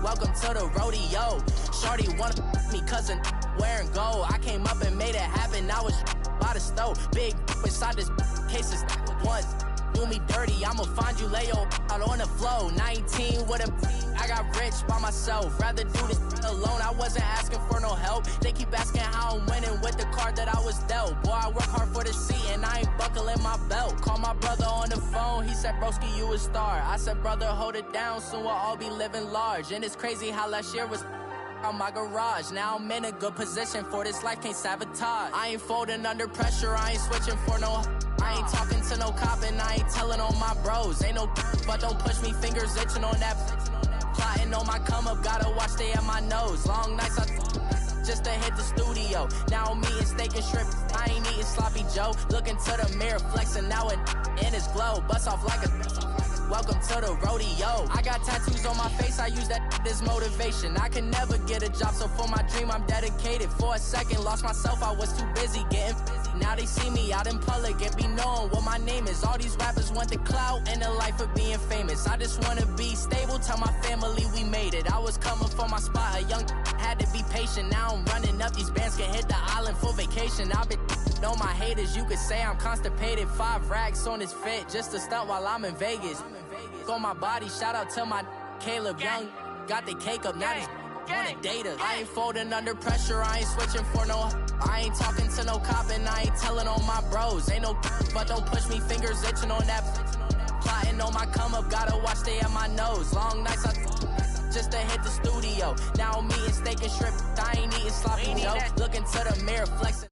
welcome to the rodeo. Shorty wanna me cousin wearing gold. I came up and made it happen, I was by the stove. Big inside this cases once. Do me dirty, I'ma find you, lay your out on the floor. 19 with a I got rich by myself. Rather do this alone, I wasn't asking for no help. They keep asking how I'm winning with the card that I was dealt. Boy, I work hard for the seat and I ain't buckling my belt. Call my brother on the phone, he said, broski, you a star. I said, brother, hold it down, soon we'll all be living large. And it's crazy how last year was on my garage. Now I'm in a good position for this life, can't sabotage. I ain't folding under pressure, I ain't switching for no. I ain't talking to no cop and I ain't telling on my bros. Ain't no but don't push me, fingers itching on that. Plotting on my come up, gotta watch stay at my nose. Long nights just to hit the studio. Now I'm eating steak and shrimp, I ain't eating sloppy Joe. Looking to the mirror, flexing now it in his glow. Bust off like a welcome to the rodeo. I got tattoos on my face, I use that as motivation. I can never get a job, so for my dream I'm dedicated. For a second, lost myself, I was too busy getting busy. Now they see me out in public and be knowing what my name is. All these rappers want the clout and the life of being famous. I just wanna be stable, tell my family we made it. I was coming for my spot, a young had to be patient. Now I'm running up, these bands can hit the island for vacation. I've been Know my haters, you could say I'm constipated. 5 racks on his fit, just to stunt while I'm in Vegas. On my body, shout out to my Caleb Young. Got the cake up, now these wanna date us. I ain't folding under pressure, I ain't switching for no. I ain't talking to no cop and I ain't telling on my bros. Ain't no but don't push me, fingers itching on that. Plotting on my come up, gotta watch stay at my nose. Long nights just to hit the studio. Now I'm eating steak and shrimp, I ain't eating sloppy Joe. Looking to the mirror, flexing.